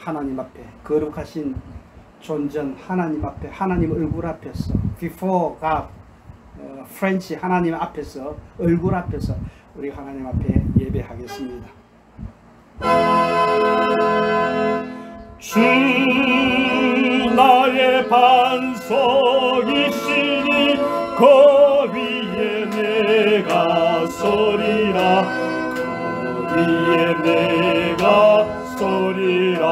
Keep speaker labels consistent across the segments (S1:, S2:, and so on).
S1: 하나님 앞에, 거룩하신 존전 하나님 앞에, 하나님 얼굴 앞에서, before God, 프렌치 하나님 앞에서, 얼굴 앞에서 우리 하나님 앞에 예배하겠습니다.
S2: 주 나의 반석이시니 그 위에 내가 서리라, 그 위에 내가 서리라.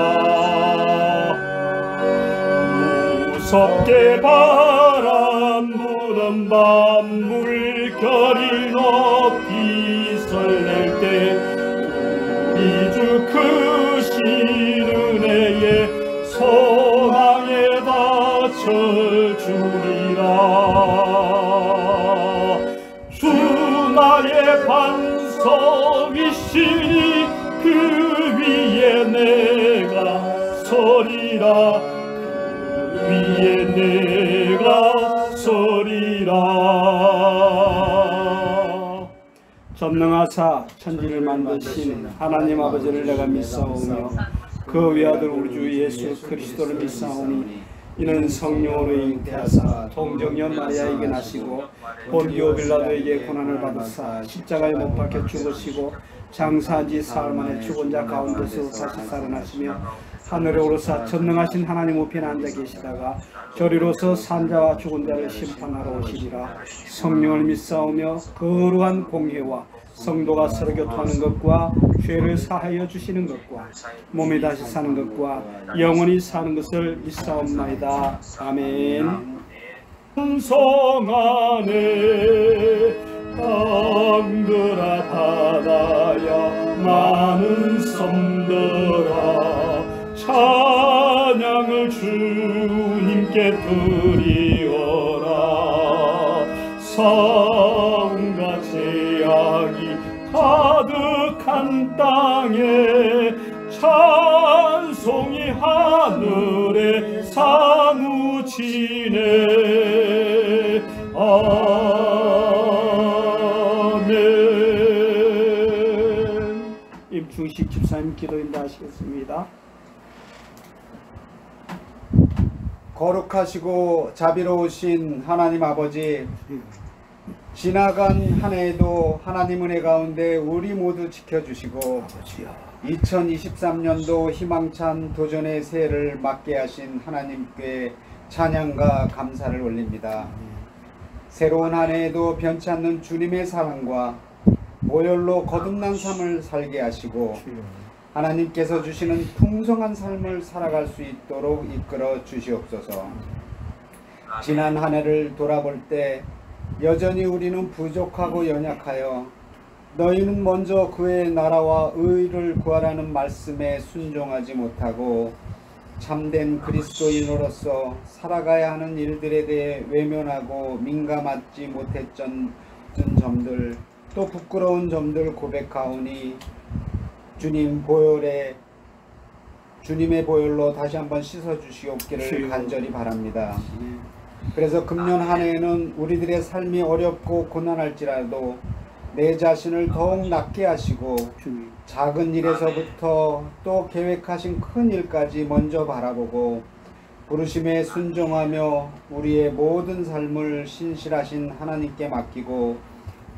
S2: 무섭게 바람 부는 밤 물결이 높이 설렐 때 우리 주 크신 은혜에 소망에다 철주리라. 주 나의 반석이시니 그 위에 내가 서리라, 그 위에 내가 서리라.
S1: 전능하사 천지를 만드신 하나님 아버지를 내가 믿사오며 그 외아들 우리 주 예수 그리스도를 믿사오니 이는 성령으로 잉태하사 동정녀 마리아에게 나시고 본디오 빌라도에게 고난을 받으사 십자가에 못 박혀 죽으시고 장사한 지 사흘 만에 죽은 자 가운데서 다시 살아나시며 하늘에 오르사 전능하신 하나님 우편에 앉아 계시다가 저리로서 산자와 죽은 자를 심판하러 오시리라. 성령을 믿사오며 거룩한 공회와 성도가 서로 교통하는 것과 죄를 사하여 주시는 것과 몸이 다시 사는 것과 영원히 사는 것을 믿사옵나이다. 아멘.
S2: 성 안에 땅들아 바다야 많은 섬들아 찬양을 주님께 드리어라. 싸움과 제약이 가득한 땅에 찬송이 하늘에 사무치네. 아멘.
S1: 임충식 집사님 기도 인도하시겠습니다. 거룩하시고 자비로우신 하나님 아버지, 지나간 한 해에도 하나님 은혜 가운데 우리 모두 지켜주시고 2023년도 희망찬 도전의 새해를 맞게 하신 하나님께 찬양과 감사를 올립니다. 새로운 한 해에도 변치 않는 주님의 사랑과 보혈로 거듭난 삶을 살게 하시고 하나님께서 주시는 풍성한 삶을 살아갈 수 있도록 이끌어 주시옵소서. 지난 한 해를 돌아볼 때 여전히 우리는 부족하고 연약하여 너희는 먼저 그의 나라와 의를 구하라는 말씀에 순종하지 못하고 참된 그리스도인으로서 살아가야 하는 일들에 대해 외면하고 민감하지 못했던 점들, 또 부끄러운 점들 고백하오니 주님의 보혈로 다시 한번 씻어주시옵기를 간절히 바랍니다. 그래서 금년 한 해에는 우리들의 삶이 어렵고 고난할지라도 내 자신을 더욱 낫게 하시고 작은 일에서부터 또 계획하신 큰 일까지 먼저 바라보고 부르심에 순종하며 우리의 모든 삶을 신실하신 하나님께 맡기고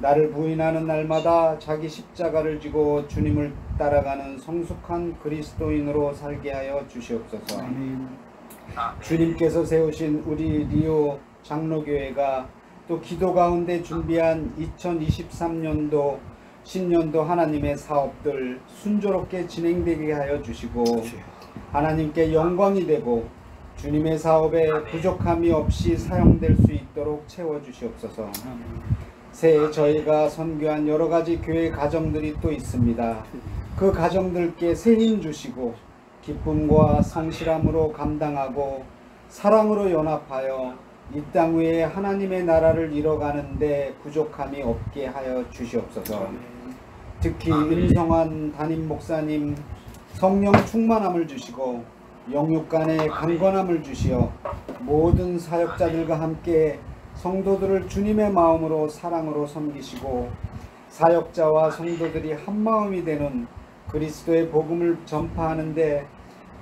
S1: 나를 부인하는 날마다 자기 십자가를 지고 주님을 따라가는 성숙한 그리스도인으로 살게 하여 주시옵소서. 주님께서 세우신 우리 리오 장로교회가 또 기도 가운데 준비한 2023년도 신년도 하나님의 사업들 순조롭게 진행되게 하여 주시고 하나님께 영광이 되고 주님의 사업에 부족함이 없이 사용될 수 있도록 채워주시옵소서. 새해 저희가 선교한 여러가지 교회 가정들이 또 있습니다. 그 가정들께 새 힘 주시고 기쁨과 성실함으로 감당하고 사랑으로 연합하여 이 땅 위에 하나님의 나라를 이뤄가는데 부족함이 없게 하여 주시옵소서. 특히 임성환 담임 목사님 성령 충만함을 주시고 영육 간의 강건함을 주시어 모든 사역자들과 함께 성도들을 주님의 마음으로 사랑으로 섬기시고 사역자와 성도들이 한마음이 되는 그리스도의 복음을 전파하는데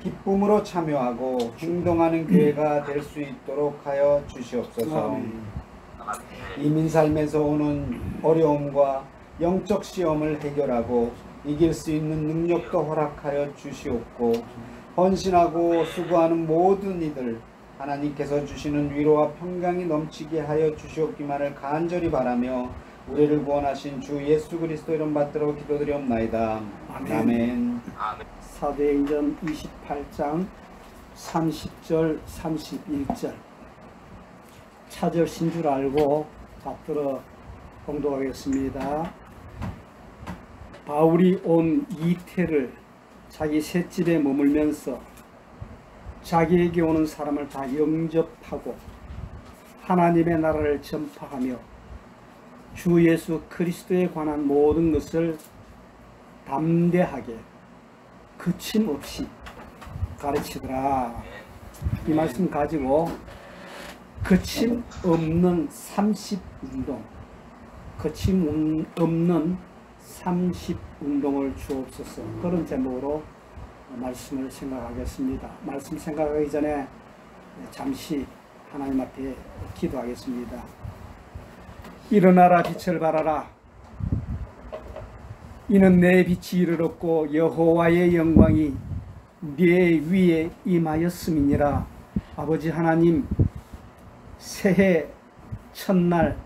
S3: 기쁨으로 참여하고 행동하는 교회가 될 수 있도록 하여 주시옵소서. 이민 삶에서 오는 어려움과 영적 시험을 해결하고 이길 수 있는 능력도 허락하여 주시옵고, 헌신하고 수고하는 모든 이들 하나님께서 주시는 위로와 평강이 넘치게 하여 주시옵기만을 간절히 바라며 우리를 구원하신 주 예수 그리스도 이름 받들어 기도드리옵나이다. 아멘.
S1: 사도행전 28장 30절 31절 차절신 줄 알고 받들어 봉독하겠습니다. 바울이 온 이태를 자기 셋집에 머물면서 자기에게 오는 사람을 다 영접하고 하나님의 나라를 전파하며 주 예수 그리스도에 관한 모든 것을 담대하게 거침없이 가르치더라. 이 말씀 가지고 거침없는 30운동, 거침없는 30운동을 주옵소서. 그런 제목으로 말씀을 생각하겠습니다. 말씀 생각하기 전에 잠시 하나님 앞에 기도하겠습니다. 일어나라 빛을 발하라. 이는 내 빛이 이르렀고 여호와의 영광이 네 위에 임하였음이니라. 아버지 하나님, 새해 첫날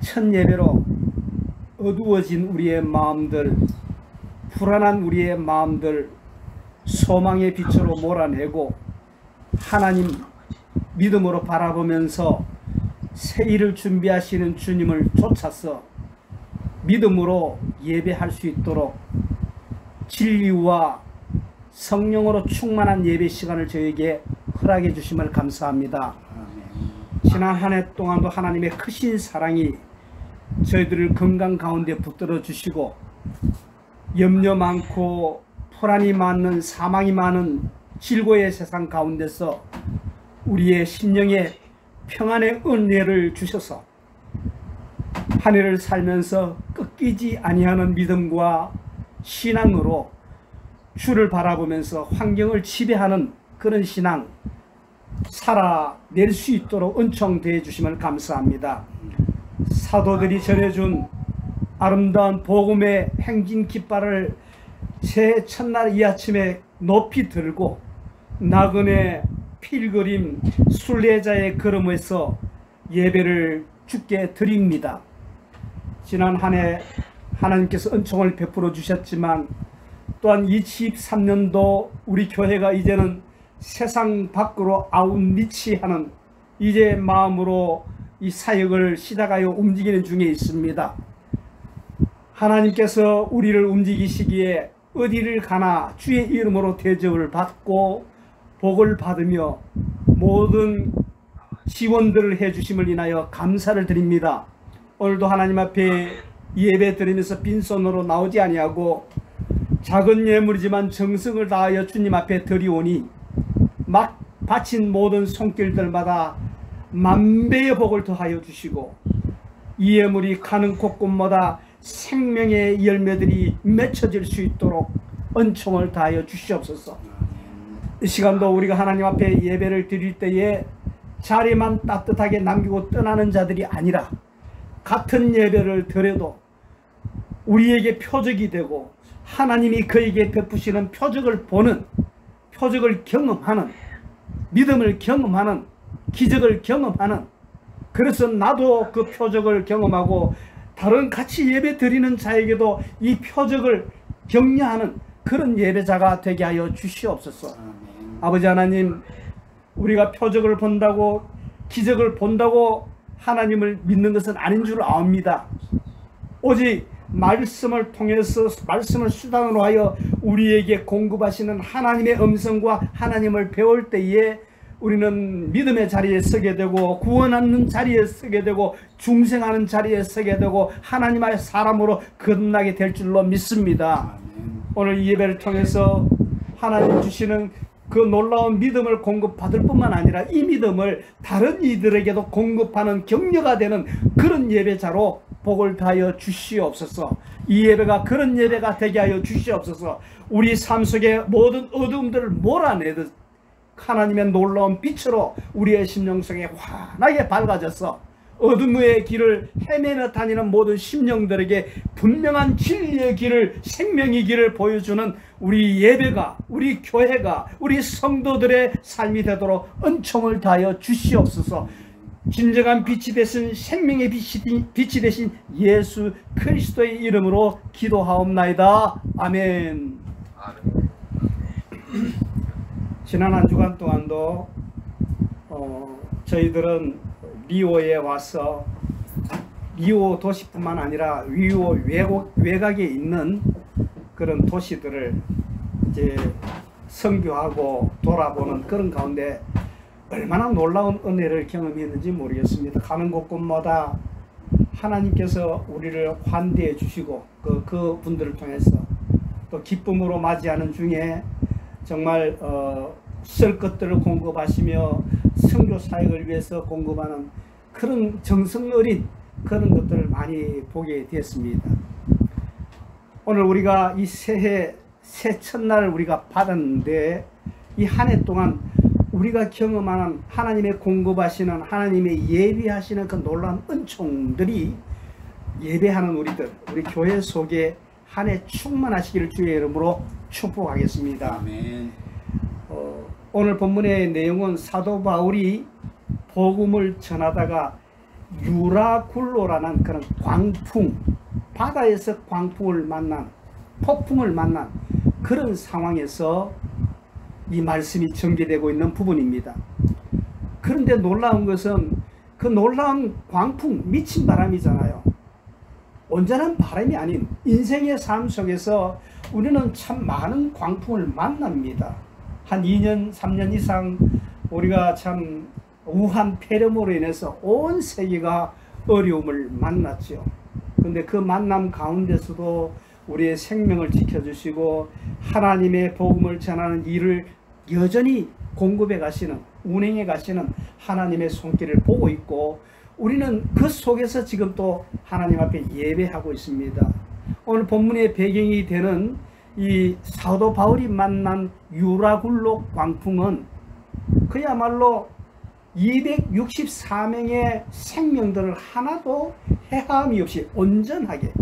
S1: 첫 예배로 어두워진 우리의 마음들, 불안한 우리의 마음들 소망의 빛으로 몰아내고 하나님 믿음으로 바라보면서 새 일을 준비하시는 주님을 쫓아서 믿음으로 예배할 수 있도록 진리와 성령으로 충만한 예배 시간을 저에게 허락해 주심을 감사합니다. 지난 한 해 동안도 하나님의 크신 사랑이 저희들을 건강 가운데 붙들어 주시고 염려 많고 불안이 많은 사망이 많은 질고의 세상 가운데서 우리의 심령에 평안의 은혜를 주셔서 한 해를 살면서 꺾이지 아니하는 믿음과 신앙으로 주를 바라보면서 환경을 지배하는 그런 신앙 살아낼 수 있도록 은총되어 주심을 감사합니다. 사도들이 전해준 아름다운 복음의 행진 깃발을 새해 첫날 이 아침에 높이 들고 나그네 필그림 순례자의 걸음에서 예배를 주께 드립니다. 지난 한 해 하나님께서 은총을 베풀어 주셨지만 또한 23년도 우리 교회가 이제는 세상 밖으로 아웃리치하는 이제 마음으로 이 사역을 시작하여 움직이는 중에 있습니다. 하나님께서 우리를 움직이시기에 어디를 가나 주의 이름으로 대접을 받고 복을 받으며 모든 지원들을 해주심을 인하여 감사를 드립니다. 오늘도 하나님 앞에 예배 드리면서 빈손으로 나오지 아니하고 작은 예물이지만 정성을 다하여 주님 앞에 드리오니 막 바친 모든 손길들마다 만배의 복을 더하여 주시고 이 예물이 가는 곳곳마다 생명의 열매들이 맺혀질 수 있도록 은총을 다하여 주시옵소서. 이 시간도 우리가 하나님 앞에 예배를 드릴 때에 자리만 따뜻하게 남기고 떠나는 자들이 아니라 같은 예배를 드려도 우리에게 표적이 되고 하나님이 그에게 베푸시는 표적을 보는, 표적을 경험하는, 믿음을 경험하는, 기적을 경험하는, 그래서 나도 그 표적을 경험하고 다른 같이 예배 드리는 자에게도 이 표적을 격려하는 그런 예배자가 되게 하여 주시옵소서. 아버지 하나님, 우리가 표적을 본다고 기적을 본다고 하나님을 믿는 것은 아닌 줄 압니다. 오직 말씀을 통해서 말씀을 수단으로 하여 우리에게 공급하시는 하나님의 음성과 하나님을 배울 때에 우리는 믿음의 자리에 서게 되고 구원하는 자리에 서게 되고 중생하는 자리에 서게 되고 하나님의 사람으로 거듭나게 될 줄로 믿습니다. 오늘 이 예배를 통해서 하나님 주시는 그 놀라운 믿음을 공급받을 뿐만 아니라 이 믿음을 다른 이들에게도 공급하는 격려가 되는 그런 예배자로 복을 다하여 주시옵소서. 이 예배가 그런 예배가 되게 하여 주시옵소서. 우리 삶 속에 모든 어두움들을 몰아내듯 하나님의 놀라운 빛으로 우리의 심령 속에 환하게 밝아져서 어둠의 길을 헤매며 다니는 모든 심령들에게 분명한 진리의 길을, 생명의 길을 보여주는 우리 예배가, 우리 교회가, 우리 성도들의 삶이 되도록 은총을 다하여 주시옵소서. 진정한 빛이 되신, 생명의 빛이 되신 예수 그리스도의 이름으로 기도하옵나이다. 아멘. 지난 한 주간 동안도 저희들은 리오에 와서 리오 도시뿐만 아니라 리오 외곽에 있는 그런 도시들을 이제 선교하고 돌아보는 그런 가운데 얼마나 놀라운 은혜를 경험했는지 모르겠습니다. 가는 곳곳마다 하나님께서 우리를 환대해 주시고 그 분들을 통해서 또 기쁨으로 맞이하는 중에 정말 쓸 것들을 공급하시며 선교 사역을 위해서 공급하는 그런 정성 어린 그런 것들을 많이 보게 되었습니다. 오늘 우리가 이 새해 새 첫날을 우리가 받았는데 이 한 해 동안 우리가 경험하는 하나님의 공급하시는, 하나님의 예비하시는 그 놀라운 은총들이 예배하는 우리들, 우리 교회 속에 한 해 충만하시기를 주의 이름으로 축복하겠습니다.
S3: 아멘.
S1: 오늘 본문의 내용은 사도 바울이 복음을 전하다가 유라굴로라는 그런 광풍, 바다에서 광풍을 만난, 폭풍을 만난 그런 상황에서 이 말씀이 전개되고 있는 부분입니다. 그런데 놀라운 것은 그 놀라운 광풍, 미친 바람이잖아요. 온전한 바람이 아닌 인생의 삶 속에서 우리는 참 많은 광풍을 만납니다. 한 2년, 3년 이상 우리가 참 우한 폐렴으로 인해서 온 세계가 어려움을 만났죠. 그런데 그 만남 가운데서도 우리의 생명을 지켜주시고 하나님의 복음을 전하는 일을 여전히 공급해 가시는, 운행해 가시는 하나님의 손길을 보고 있고 우리는 그 속에서 지금 또 하나님 앞에 예배하고 있습니다. 오늘 본문의 배경이 되는 이 사도 바울이 만난 유라굴로 광풍은 그야말로 264명의 생명들을 하나도 해함이 없이 온전하게,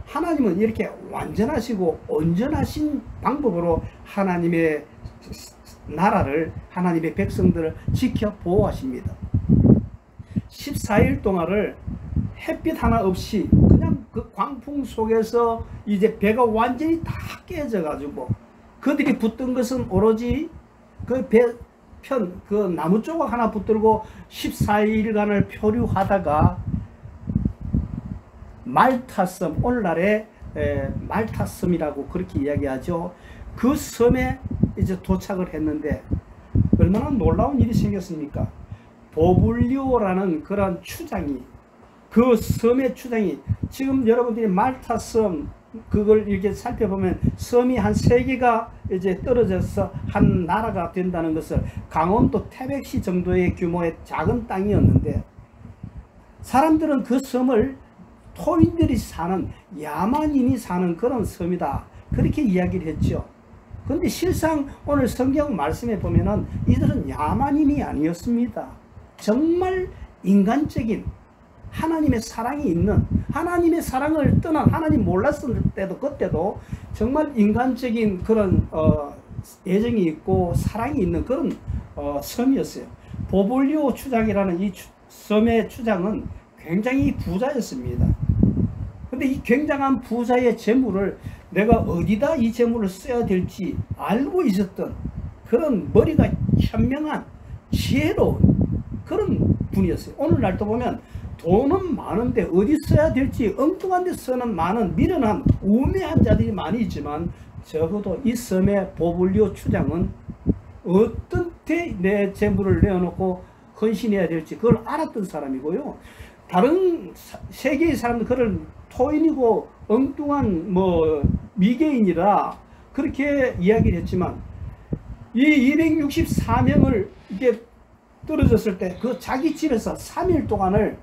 S1: 하나님은 이렇게 완전하시고 온전하신 방법으로 하나님의 나라를, 하나님의 백성들을 지켜 보호하십니다. 14일 동안을 햇빛 하나 없이 그냥 그 광풍 속에서 이제 배가 완전히 다 깨져 가지고 그들이 붙든 것은 오로지 그 배 편 그 나무 조각 하나 붙들고 14일간을 표류하다가 말타섬, 오늘날의 말타섬이라고 그렇게 이야기하죠. 그 섬에 이제 도착을 했는데 얼마나 놀라운 일이 생겼습니까? 보블리오라는 그런 추장이, 그 섬의 추장이, 지금 여러분들이 말타섬 그걸 이렇게 살펴보면 섬이 한 3개가 이제 떨어져서 한 나라가 된다는 것을, 강원도 태백시 정도의 규모의 작은 땅이었는데 사람들은 그 섬을 토인들이 사는, 야만인이 사는 그런 섬이다, 그렇게 이야기를 했죠. 그런데 실상 오늘 성경 말씀에 보면은 이들은 야만인이 아니었습니다. 정말 인간적인 하나님의 사랑이 있는, 하나님의 사랑을 떠난, 하나님 몰랐을 때도 그때도 정말 인간적인 그런 애정이 있고 사랑이 있는 그런 섬이었어요. 보블리오 추장이라는 이 섬의 추장은 굉장히 부자였습니다. 근데 이 굉장한 부자의 재물을 내가 어디다 이 재물을 써야 될지 알고 있었던 그런 머리가 현명한 지혜로운 그런 분이었어요. 오늘날도 보면 돈은 많은데 어디 써야 될지 엉뚱한 데 쓰는 많은 미련한 우매한 자들이 많이 있지만 적어도 이 섬의 보블리오 추장은 어떤 때 내 재물을 내어놓고 헌신해야 될지 그걸 알았던 사람이고요. 다른 세계의 사람들 그를 토인이고 엉뚱한 미개인이라 그렇게 이야기를 했지만 이 264명을 이렇게 떨어졌을 때 그 자기 집에서 3일 동안을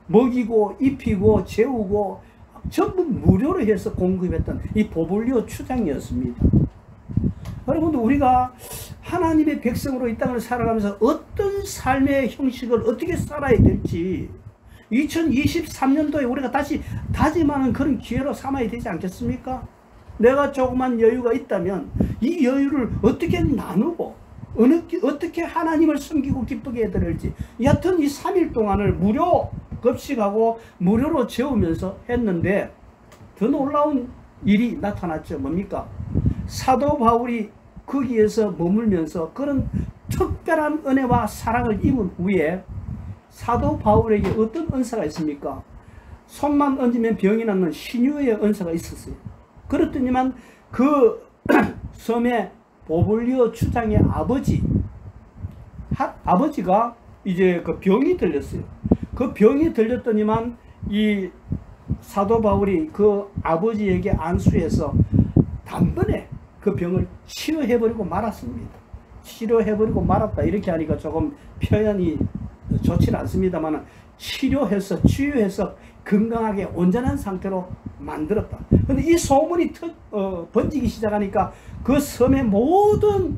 S1: 먹이고 입히고 재우고 전부 무료로 해서 공급했던 이 보블리오 추장이었습니다. 여러분들, 우리가 하나님의 백성으로 이 땅을 살아가면서 어떤 삶의 형식을 어떻게 살아야 될지 2023년도에 우리가 다시 다짐하는 그런 기회로 삼아야 되지 않겠습니까? 내가 조그만 여유가 있다면 이 여유를 어떻게 나누고 어떻게 하나님을 섬기고 기쁘게 해드릴지, 여하튼 이 3일 동안을 무료 급식하고 무료로 재우면서 했는데 더 놀라운 일이 나타났죠. 뭡니까? 사도 바울이 거기에서 머물면서 그런 특별한 은혜와 사랑을 입은 후에 사도 바울에게 어떤 은사가 있습니까? 손만 얹으면 병이 낫는 신유의 은사가 있었어요. 그렇더니만 그 섬의 보블리오 추장의 아버지가 이제 그 병이 들렸어요. 그 병이 들렸더니만 이 사도 바울이 그 아버지에게 안수해서 단번에 그 병을 치료해버리고 말았습니다. 치료해버리고 말았다 이렇게 하니까 조금 표현이 좋지는 않습니다만, 치료해서 치유해서 건강하게 온전한 상태로 만들었다. 근데 이 소문이 번지기 시작하니까 그 섬의 모든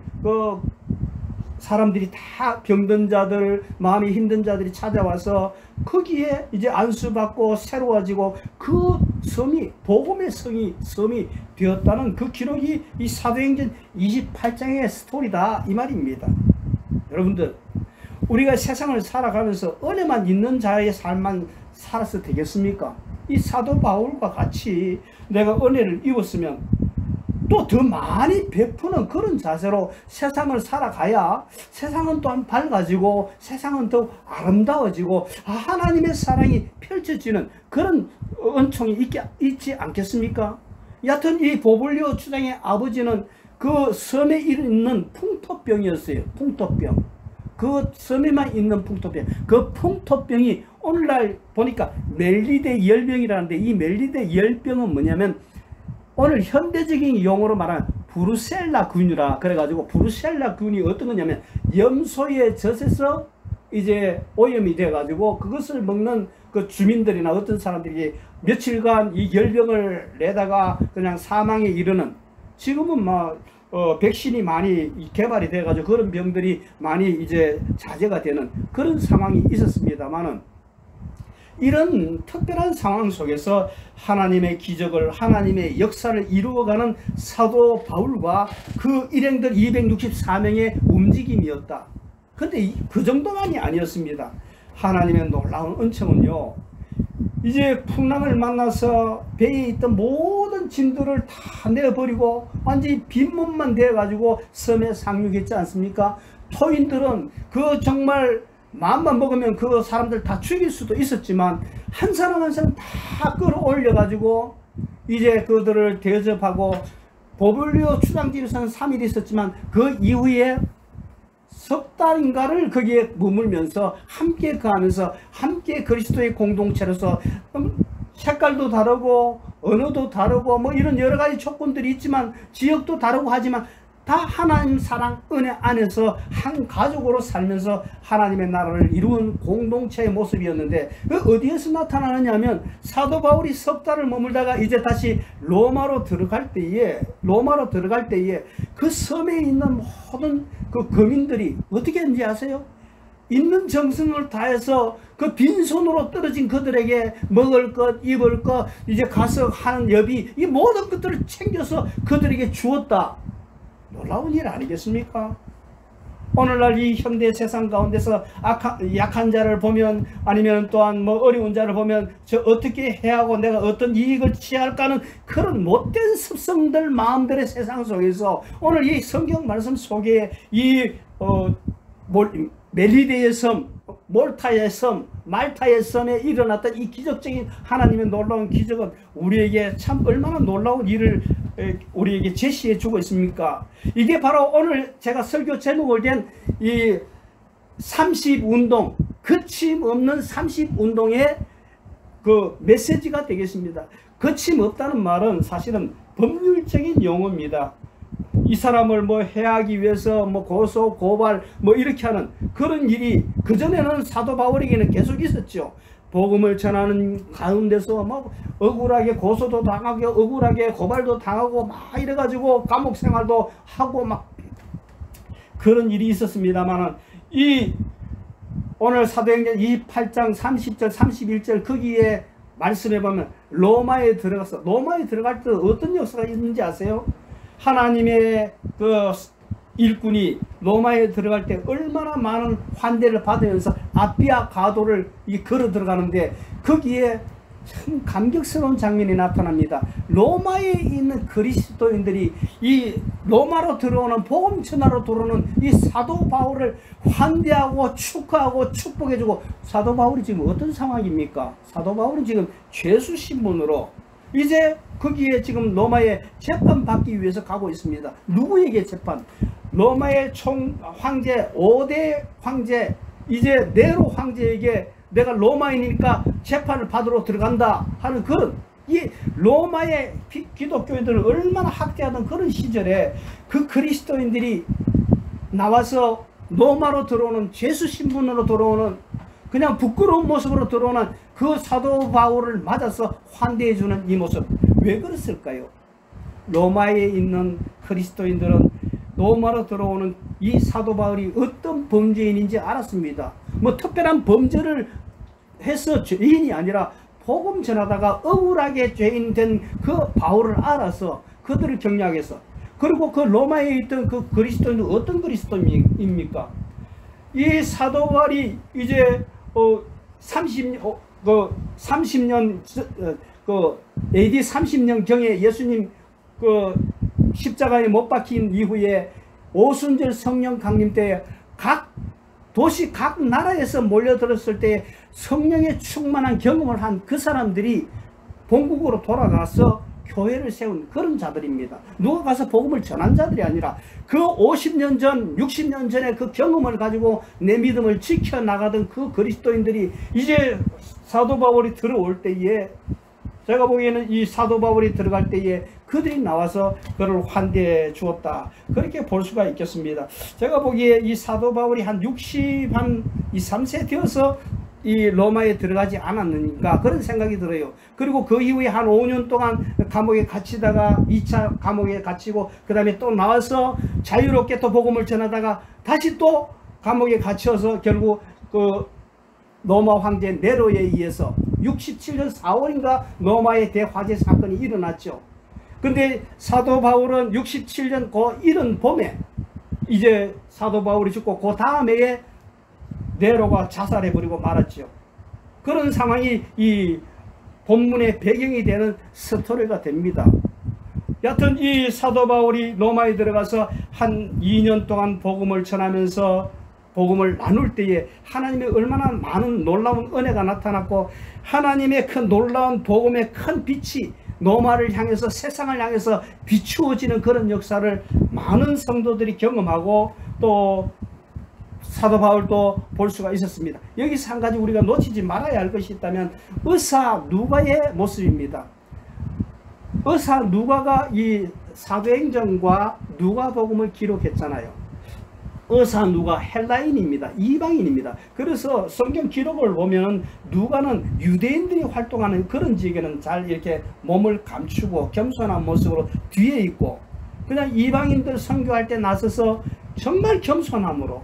S1: 사람들이 다 병든 자들, 마음이 힘든 자들이 찾아와서 거기에 이제 안수받고 새로워지고 그 섬이 복음의 섬이 되었다는 그 기록이 이 사도행전 28장의 스토리다 이 말입니다. 여러분들, 우리가 세상을 살아가면서 은혜만 있는 자의 삶만 살아서 되겠습니까? 이 사도 바울과 같이 내가 은혜를 입었으면 또 더 많이 베푸는 그런 자세로 세상을 살아가야 세상은 또한 밝아지고 세상은 더 아름다워지고 하나님의 사랑이 펼쳐지는 그런 은총이 있지 않겠습니까? 여하튼 이 보블리오 추장의 아버지는 그 섬에 있는 풍토병이었어요. 풍토병. 그 섬에만 있는 풍토병. 그 풍토병이 오늘날 보니까 멜리데 열병이라는데, 이 멜리데 열병은 뭐냐면 오늘 현대적인 용어로 말하는 브루셀라균이라 그래가지고, 브루셀라균이 어떤 거냐면 염소의 젖에서 이제 오염이 돼가지고 그것을 먹는 그 주민들이나 어떤 사람들이 며칠간 이 열병을 내다가 그냥 사망에 이르는, 지금은 막 백신이 많이 개발이 돼가지고 그런 병들이 많이 이제 자제가 되는 그런 상황이 있었습니다만은, 이런 특별한 상황 속에서 하나님의 기적을, 하나님의 역사를 이루어가는 사도 바울과 그 일행들 264명의 움직임이었다. 근데 그 정도만이 아니었습니다. 하나님의 놀라운 은총은요, 이제 풍랑을 만나서 배에 있던 모든 짐들을 다 내버리고 완전히 빈몸만 되어가지고 섬에 상륙했지 않습니까? 토인들은 그 정말 마음만 먹으면 그 사람들 다 죽일 수도 있었지만 한 사람 한 사람 다 끌어올려가지고 이제 그들을 대접하고, 보블리오 추장집에서는 3일 있었지만 그 이후에 석 달인가를 거기에 머물면서 함께 가면서 함께 그리스도의 공동체로서 색깔도 다르고 언어도 다르고 뭐 이런 여러 가지 조건들이 있지만 지역도 다르고 하지만 다 하나님 사랑 은혜 안에서 한 가족으로 살면서 하나님의 나라를 이루는 공동체의 모습이었는데, 그 어디에서 나타나느냐 하면 사도 바울이 석 달을 머물다가 이제 다시 로마로 들어갈 때에 그 섬에 있는 모든 그 거민들이 어떻게 했는지 아세요? 있는 정성을 다해서 그 빈손으로 떨어진 그들에게 먹을 것, 입을 것, 이제 가서 하는 여비, 이 모든 것들을 챙겨서 그들에게 주었다. 놀라운 일 아니겠습니까? 오늘날 이 현대 세상 가운데서 약한 자를 보면, 아니면 또한 뭐 어려운 자를 보면 저 어떻게 해야 하고 내가 어떤 이익을 취할까 하는 그런 못된 습성들, 마음들의 세상 속에서 오늘 이 성경 말씀 속에 이 멜리데의 섬, 몰타의 섬, 말타의 섬에 일어났던 이 기적적인 하나님의 놀라운 기적은 우리에게 참 얼마나 놀라운 일을 우리에게 제시해 주고 있습니까? 이게 바로 오늘 제가 설교 제목을 댄 이 30운동, 거침없는 30운동의 그 메시지가 되겠습니다. 거침없다는 말은 사실은 법률적인 용어입니다. 이 사람을 뭐 해하기 위해서 뭐 고소, 고발 뭐 이렇게 하는 그런 일이 그전에는 사도 바울에게는 계속 있었죠. 복음을 전하는 가운데서 막 억울하게 고소도 당하고 억울하게 고발도 당하고 막 이래가지고 감옥 생활도 하고 막 그런 일이 있었습니다만은 이 오늘 사도행전 28장 30절 31절 거기에 말씀해 보면 로마에 들어가서 로마에 들어갈 때 어떤 역사가 있는지 아세요? 하나님의 그 일꾼이 로마에 들어갈 때 얼마나 많은 환대를 받으면서 아비아 가도를 걸어 들어가는데 거기에 참 감격스러운 장면이 나타납니다. 로마에 있는 그리스도인들이 이 로마로 들어오는 복음 전하러 들어오는 이 사도 바울을 환대하고 축하하고 축복해주고, 사도 바울이 지금 어떤 상황입니까? 사도 바울은 지금 죄수 신분으로 이제 거기에 지금 로마에 재판받기 위해서 가고 있습니다. 누구에게 재판? 로마의 총 황제 5대 황제 이제 네로 황제에게 내가 로마인이니까 재판을 받으러 들어간다 하는 그런, 이 로마의 기독교인들을 얼마나 학대하던 그런 시절에 그 그리스도인들이 나와서 로마로 들어오는 죄수 신분으로 들어오는 그냥 부끄러운 모습으로 들어오는 그 사도 바울을 맞아서 환대해주는 이 모습, 왜 그랬을까요? 로마에 있는 그리스도인들은 로마로 들어오는 이 사도 바울이 어떤 범죄인인지 알았습니다. 뭐 특별한 범죄를 해서 죄인이 아니라 복음 전하다가 억울하게 죄인 된 그 바울을 알아서 그들을 격려해서, 그리고 그 로마에 있던 그 그리스도인은 어떤 그리스도인입니까? 이 사도 바울이 이제 30년 AD 30년 경에 예수님 그 십자가에 못 박힌 이후에 오순절 성령 강림 때 각 도시 각 나라에서 몰려들었을 때 성령에 충만한 경험을 한 그 사람들이 본국으로 돌아가서 교회를 세운 그런 자들입니다. 누가 가서 복음을 전한 자들이 아니라 그 50년 전 60년 전에 그 경험을 가지고 내 믿음을 지켜나가던 그 그리스도인들이 이제 사도 바울이 들어올 때에, 제가 보기에는 이 사도 바울이 들어갈 때에 그들이 나와서 그를 환대해 주었다, 그렇게 볼 수가 있겠습니다. 제가 보기에 이 사도 바울이 한 63세 되어서 이 로마에 들어가지 않았는가 그런 생각이 들어요. 그리고 그 이후에 한 5년 동안 감옥에 갇히다가 2차 감옥에 갇히고 그 다음에 또 나와서 자유롭게 또 복음을 전하다가 다시 또 감옥에 갇혀서 결국 그 로마 황제 네로에 의해서 67년 4월인가 로마의 대화재 사건이 일어났죠. 근데 사도 바울은 67년 그 이른 봄에 이제 사도 바울이 죽고 그 다음에 네로가 자살해버리고 말았죠. 그런 상황이 이 본문의 배경이 되는 스토리가 됩니다. 여하튼 이 사도 바울이 로마에 들어가서 한 2년 동안 복음을 전하면서 복음을 나눌 때에 하나님의 얼마나 많은 놀라운 은혜가 나타났고, 하나님의 그 놀라운 복음의 큰 빛이 로마를 향해서 세상을 향해서 비추어지는 그런 역사를 많은 성도들이 경험하고 또 사도 바울도 볼 수가 있었습니다. 여기서 한 가지 우리가 놓치지 말아야 할 것이 있다면 의사 누가의 모습입니다. 의사 누가가 이 사도행전과 누가복음을 기록했잖아요. 의사 누가 헬라인입니다. 이방인입니다. 그래서 성경 기록을 보면 누가는 유대인들이 활동하는 그런 지역에는 잘 이렇게 몸을 감추고 겸손한 모습으로 뒤에 있고, 그냥 이방인들 선교할 때 나서서 정말 겸손함으로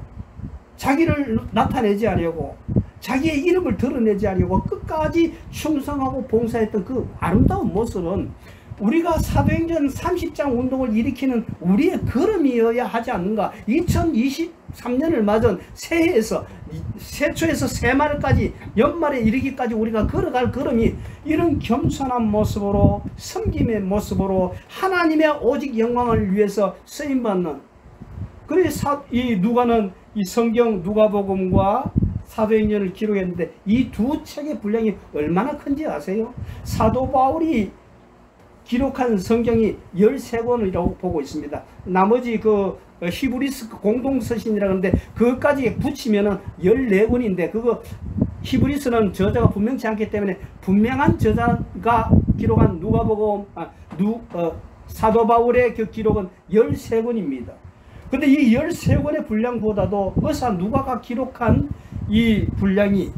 S1: 자기를 나타내지 않으려고, 자기의 이름을 드러내지 않으려고 끝까지 충성하고 봉사했던 그 아름다운 모습은 우리가 사도행전 30장 운동을 일으키는 우리의 걸음이어야 하지 않는가. 2023년을 맞은 새해에서 새초에서 새말까지 연말에 이르기까지 우리가 걸어갈 걸음이 이런 겸손한 모습으로, 섬김의 모습으로 하나님의 오직 영광을 위해서 쓰임받는, 그래서 이 누가는 이 성경 누가복음과 사도행전을 기록했는데 이 두 책의 분량이 얼마나 큰지 아세요? 사도 바울이 기록한 성경이 13권이라고 보고 있습니다. 나머지 그 히브리스 공동서신이라고 하는데 그것까지 붙이면은 14권인데, 그거 히브리스는 저자가 분명치 않기 때문에 분명한 저자가 기록한 누가복음 사도 바울의 그 기록은 13권입니다. 근데 이 13권의 분량보다도 의사 누가가 기록한 이 분량이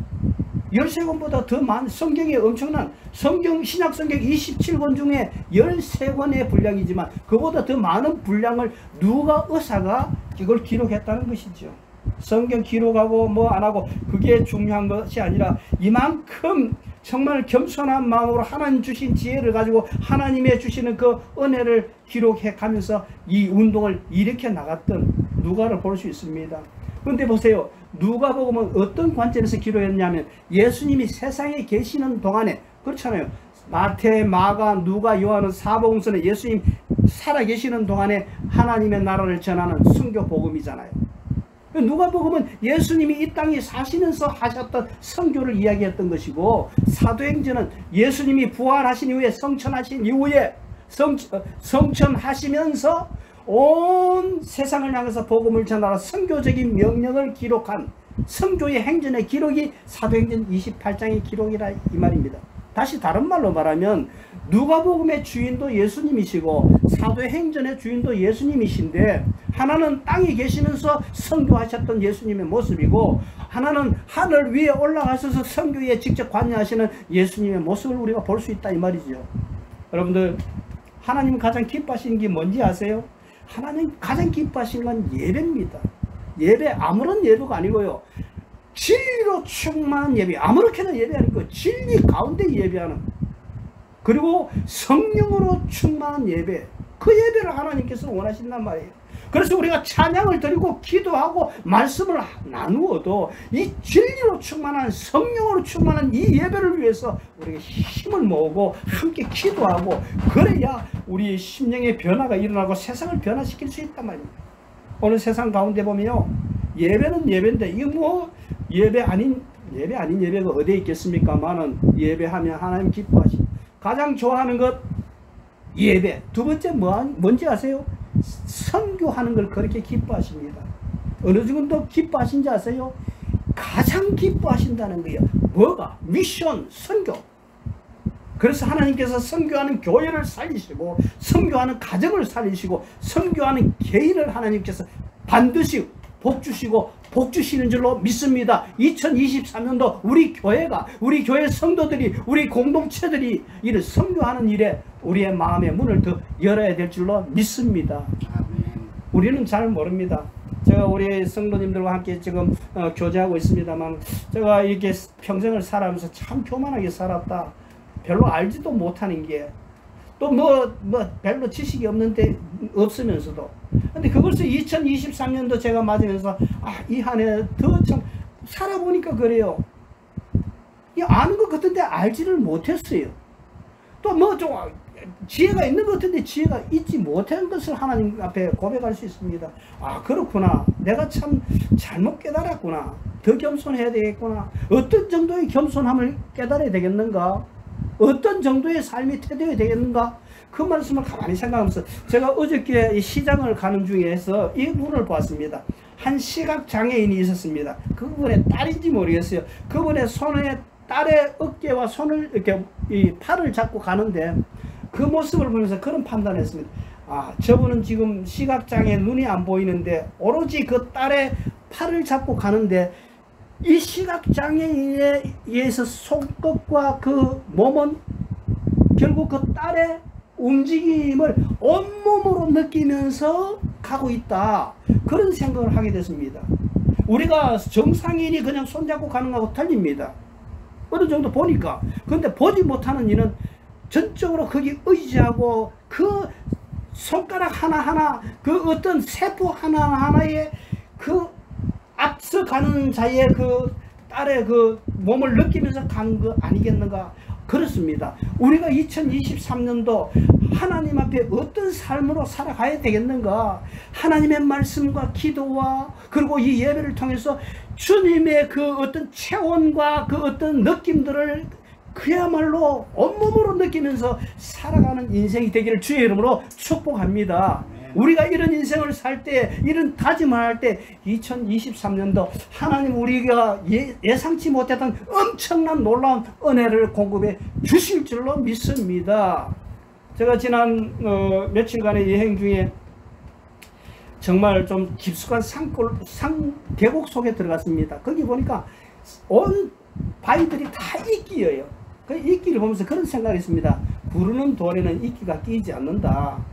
S1: 13권보다 더 많은 성경에 엄청난 신약 성경 27권 중에 13권의 분량이지만 그보다 더 많은 분량을 누가 의사가 이걸 기록했다는 것이죠. 성경 기록하고 뭐 안 하고 그게 중요한 것이 아니라 이만큼 정말 겸손한 마음으로 하나님 주신 지혜를 가지고 하나님의 주시는 그 은혜를 기록해 가면서 이 운동을 일으켜 나갔던 누가를 볼 수 있습니다. 그런데 보세요. 누가복음은 어떤 관점에서 기록했냐면 예수님이 세상에 계시는 동안에 그렇잖아요. 마태, 마가, 누가, 요한은 사복음서는 예수님 살아계시는 동안에 하나님의 나라를 전하는 선교 복음이잖아요. 누가복음은 예수님이 이 땅에 사시면서 하셨던 선교를 이야기했던 것이고 사도행전은 예수님이 부활하신 이후에 성천하신 이후에 성천하시면서 온 세상을 향해서 복음을 전하라 선교적인 명령을 기록한 선교의 행전의 기록이 사도행전 28장의 기록이라 이 말입니다. 다시 다른 말로 말하면 누가복음의 주인도 예수님이시고 사도행전의 주인도 예수님이신데 하나는 땅에 계시면서 선교하셨던 예수님의 모습이고 하나는 하늘 위에 올라가셔서 선교에 직접 관여하시는 예수님의 모습을 우리가 볼 수 있다 이 말이죠. 여러분들 하나님 가장 기뻐하시는 게 뭔지 아세요? 하나님 가장 기뻐하시는 건 예배입니다. 예배 아무런 예배가 아니고요. 진리로 충만한 예배, 아무렇게나 예배하는 거 진리 가운데 예배하는 그리고 성령으로 충만한 예배 그 예배를 하나님께서 원하신단 말이에요. 그래서 우리가 찬양을 드리고 기도하고 말씀을 나누어도 이 진리로 충만한 성령으로 충만한 이 예배를 위해서 우리가 힘을 모으고 함께 기도하고 그래야 우리 심령의 변화가 일어나고 세상을 변화시킬 수 있단 말입니다. 오늘 세상 가운데 보면요 예배는 예배인데 이거 뭐 예배 아닌 예배가 어디에 있겠습니까만은 예배하면 하나님 기뻐하시 가장 좋아하는 것 예배. 두 번째 뭔지 아세요? 선교하는 걸 그렇게 기뻐하십니다. 어느 정도 기뻐하신지 아세요? 가장 기뻐하신다는 거예요. 뭐가? 미션, 선교. 그래서 하나님께서 선교하는 교회를 살리시고 선교하는 가정을 살리시고 선교하는 개인을 하나님께서 반드시 복 주시고 복 주시는 줄로 믿습니다. 2023년도 우리 교회가 우리 교회 성도들이 우리 공동체들이 이를 선교하는 일에 우리의 마음의 문을 더 열어야 될 줄로 믿습니다. 우리는 잘 모릅니다. 제가 우리 성도님들과 함께 지금 교제하고 있습니다만 제가 이렇게 평생을 살아가면서 참 교만하게 살았다. 별로 알지도 못하는 게 또 별로 지식이 없으면서도 근데 그것을 2023년도 제가 맞으면서 이 한 해 더 참 살아보니까 그래요. 이 아는 것 같은데 알지를 못했어요. 또 좀 지혜가 있는 것 같은데 지혜가 있지 못한 것을 하나님 앞에 고백할 수 있습니다. 그렇구나. 내가 참 잘못 깨달았구나. 더 겸손해야 되겠구나. 어떤 정도의 겸손함을 깨달아야 되겠는가? 어떤 정도의 삶이 태도해야 되겠는가? 그 말씀을 가만히 생각하면서 제가 어저께 시장을 가는 중에서 이 분을 보았습니다. 한 시각장애인이 있었습니다. 그분의 딸인지 모르겠어요. 그분의 손에 딸의 어깨와 손을 이렇게 이 팔을 잡고 가는데 그 모습을 보면서 그런 판단을 했습니다. 저분은 지금 시각장애 눈이 안 보이는데 오로지 그 딸의 팔을 잡고 가는데 이 시각장애인에 의해서 손끝과 그 몸은 결국 그 딸의 움직임을 온몸으로 느끼면서 가고 있다. 그런 생각을 하게 됐습니다. 우리가 정상인이 그냥 손잡고 가는 거하고 틀립니다. 어느 정도 보니까. 그런데 보지 못하는 이는 전적으로 거기 의지하고 그 손가락 하나하나 그 어떤 세포 하나하나에 그 앞서 가는 자의 그 딸의 그 몸을 느끼면서 간 거 아니겠는가? 그렇습니다. 우리가 2023년도 하나님 앞에 어떤 삶으로 살아가야 되겠는가? 하나님의 말씀과 기도와 그리고 이 예배를 통해서 주님의 그 어떤 체온과 그 어떤 느낌들을 그야말로 온몸으로 느끼면서 살아가는 인생이 되기를 주의 이름으로 축복합니다. 우리가 이런 인생을 살 때 이런 다짐을 할 때 2023년도 하나님 우리가 예상치 못했던 엄청난 놀라운 은혜를 공급해 주실 줄로 믿습니다. 제가 지난 며칠간의 여행 중에 정말 좀 깊숙한 계곡 속에 들어갔습니다. 거기 보니까 온 바위들이 다 이끼예요. 그 이끼를 보면서 그런 생각이 있습니다. 구르는 돌에는 이끼가 끼지 않는다.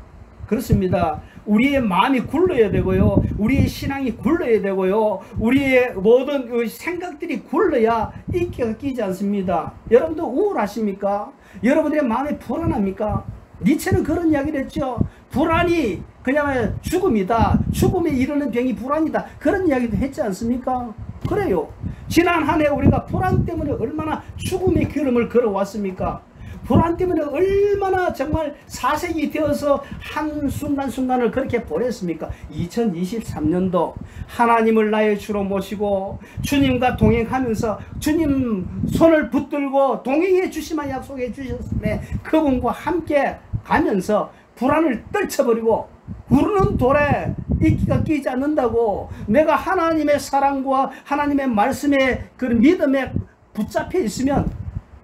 S1: 그렇습니다. 우리의 마음이 굴러야 되고요. 우리의 신앙이 굴러야 되고요. 우리의 모든 생각들이 굴러야 이끼가 끼지 않습니다. 여러분도 우울하십니까? 여러분들의 마음이 불안합니까? 니체는 그런 이야기를 했죠. 불안이 그냥 죽음이다. 죽음에 이르는 병이 불안이다. 그런 이야기도 했지 않습니까? 그래요. 지난 한 해 우리가 불안 때문에 얼마나 죽음의 걸음을 걸어왔습니까? 불안 때문에 얼마나 정말 사색이 되어서 한순간순간을 그렇게 보냈습니까? 2023년도 하나님을 나의 주로 모시고 주님과 동행하면서 주님 손을 붙들고 동행해 주시만 약속해 주셨음에 그분과 함께 가면서 불안을 떨쳐버리고 구르는 돌에 이끼가 끼지 않는다고, 내가 하나님의 사랑과 하나님의 말씀에 그 믿음에 붙잡혀 있으면